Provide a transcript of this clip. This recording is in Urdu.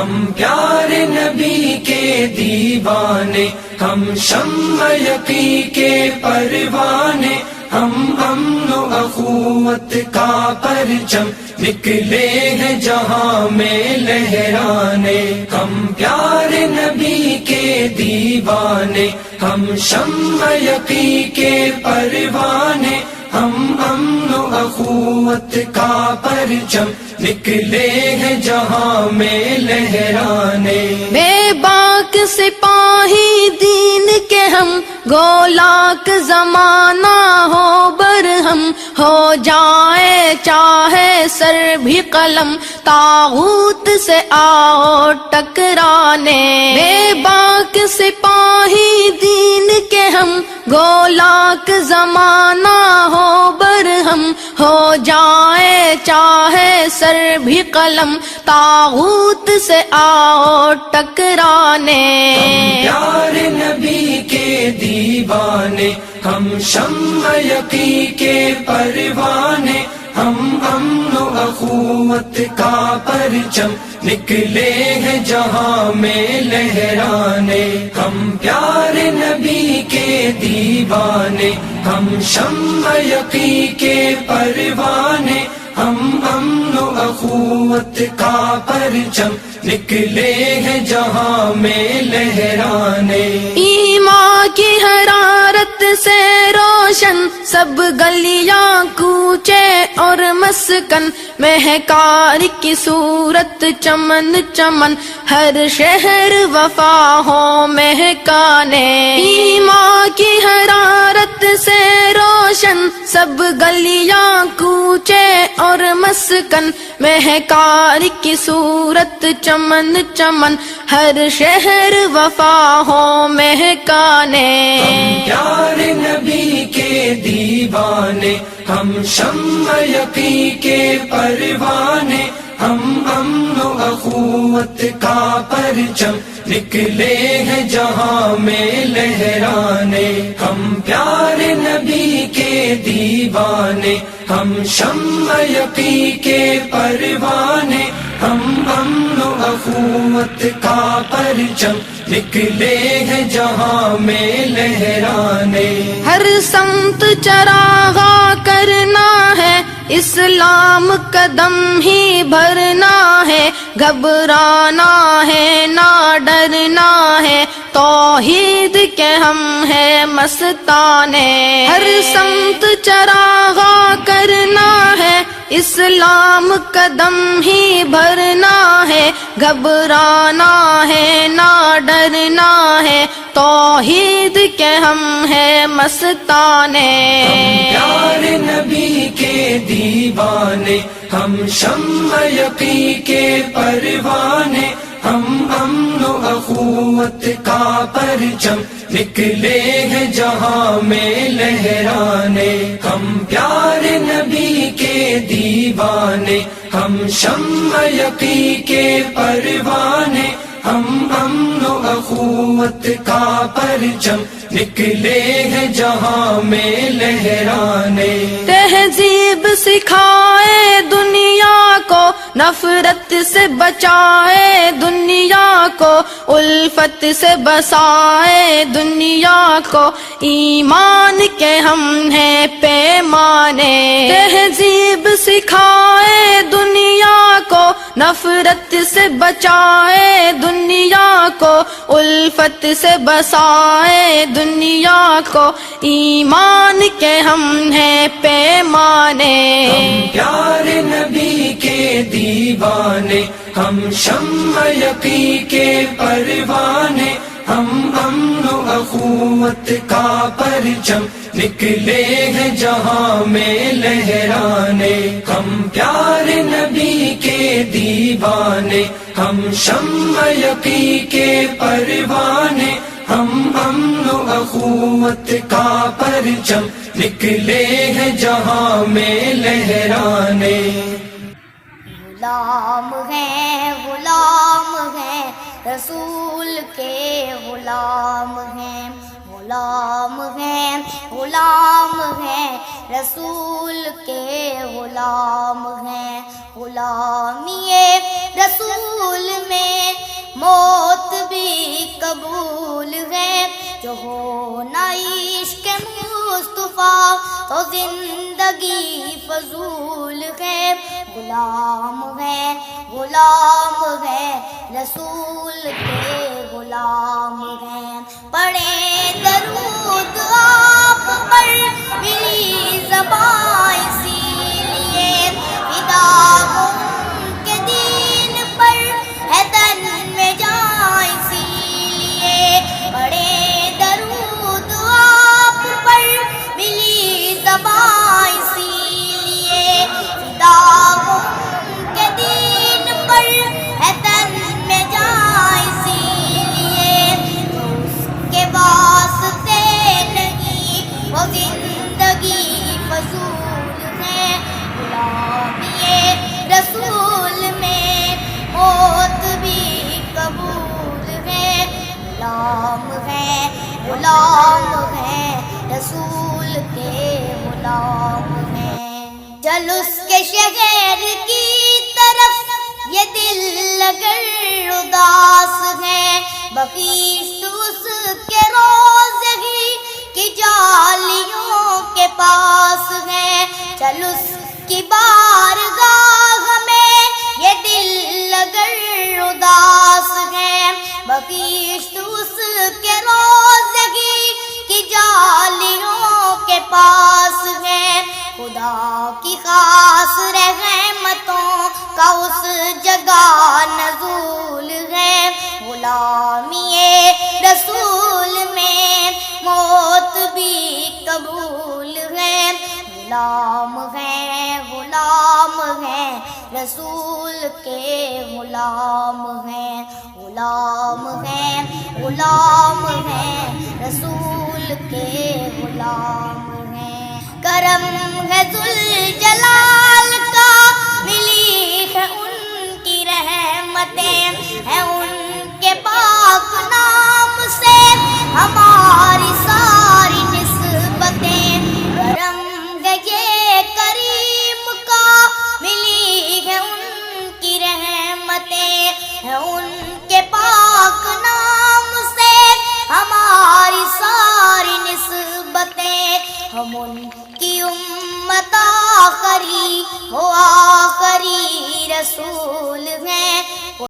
ہم پیارے نبی کے دیوانے، ہم شمع یقین کے پروانے، ہم امن و اخوت کا پرچم نکلے ہیں جہاں میں لہرانے، ہم پیارے نبی کے دیوانے، ہم شمع یقین کے پروانے، ہم امن و اخوت کا پرچم نکلے ہیں جہاں میں لہرانے۔ بے باک سپاہی دین کے ہم، گولاک زمانہ ہو برہم، ہو جائے چاہے سر بھی قلم، طاغوت سے آؤ ٹکرانے۔ بے باک سپاہی دین کے ہم، گولاک زمانہ ہو برہم، ہو جائے چاہے سر بھی قلم، طاغوت سے آؤ ٹکرانے۔ ہم پیارے نبی کے دیوانے، ہم شمع یقین کے پروانے، ہم امن و اخوت کا پرچم نکلے ہیں جہاں میں لہرانے، ہم پیارے نبی کے دیوانے، ہم شمع یقین کے پروانے، ہم امن و اخوت کا پرچم نکلے ہیں جہاں میں لہرانے۔ ایمان کی حرارت سے روشن سب گلیاں کوچے اور مسکن، مہکار کی صورت چمن چمن، ہر شہر وفا ہو مہکانے۔ ایمان کی حرارت سے روشن سب گلیاں کوچے اور مسکن، مہکار کی صورت چمن چمن، ہر شہر وفا ہو مہکانے۔ ہم پیارے نبی کے دیوانے، ہم شمع یقین کے پروانے، ہم امن و اخوت کا پرچم نکلے ہیں جہاں میں لہرانے، ہم پیارے نبی کے دیوانے، ہم شمع یقین کے پروانے، ہم امن و اخوت کا پرچم نکلے ہیں جہاں میں لہرانے۔ ہر سمت چراغاں کرنا ہے، اسلام قدم ہی بھرنا ہے، گھبرانا ہے نہ ڈرنا ہے، توحید کے ہم ہیں مستانے۔ ہر سمت چراغاں کرنا ہے، اسلام قدم ہی بھرنا ہے، گھبرانا ہے نہ ڈرنا ہے، توحید کے ہم ہیں مستانے۔ ہم پیارے نبی کے دیوانے، ہم شمع یقین کے پروانے، ہم امن و اخوت کا پرچم نکلے ہیں جہاں میں لہرانے، ہم پیارے نبی کے دیوانے، ہم شمع یقین کے پروانے، ہم امن و اخوت کا پرچم نکلے ہیں جہاں میں لہرانے۔ تہذیب سکھائے دنیا کو، نفرت سے بچائے دنیا کو، الفت سے بسائے دنیا کو، ایمان کے ہم ہیں پیمانے۔ تہذیب سکھائے دنیا کو، نفرت سے بچائے دنیا کو، الفت سے بسائے دنیا کو، ایمان کے ہم ہیں پیمانے۔ ہم پیارے نبی کے دیوانے، ہم شمع یقین کے پروانے، ہم امن و اخوت کا پرچم نکلے ہیں جہاں میں لہرانے، ہم پیارے نبی کے دیوانے، ہم شمع یقین کے پروانے، ہم امن و اخوت کا پرچم نکلے ہیں جہاں میں لہرانے۔ غلام ہیں رسول کے غلام ہیں، غلام ہیں رسول کے غلام ہیں، غلامی رسول میں موت بھی قبول ہے، جو ہو نہ عشق مصطفیٰ تو زندگی فضول ہے، غلام ہے رسول کے غلام ہیں، پڑھے درود آپ پر ملی زباں اسی لیے، فدا ہوں ان کے دین پر ہے تن میں جاں اسی لیے، پڑھے درود آپ پر ملی زباں اسی لیے، فدا ہوں ان کے دین پر ہے تن میں جاں اسی لیے، تو اس کے واسطے نہیں وہ زندگی فضول ہے، غلامی رسول میں موت بھی قبول ہے، غلام ہے رسول کے غلام ہیں، چل اس کے شہر کی طرف یہ دل اگر اداس ہے، بخیشت اس کے روزے ہی کی جالیوں کے پاس ہے، چل اس کی بارگاہ میں یہ دل اگر اداس ہے، بخیشت اس کے روزے ہی کی جالیوں کے پاس ہے، خدا کی خاص رحمتوں کا اس جگہ نزول ہے، غلامی رسول میں موت بھی قبول ہے، غلام ہیں رسول کے غلام ہیں، غلام ہیں رسول کے غلام ہیں، کرم ہے ذوالجلال کا ملی ہے ان کی رحمتیں، ہیں ان کے پاک نام سے ہماری ساری نسبتیں، کرم ہے یہ کریم کا ملی ہے ان کی رحمتیں، ہیں ان کے پاک نام سے ہماری ساری نسبتیں، ہم ان کی امت آخری ہو آخری رسول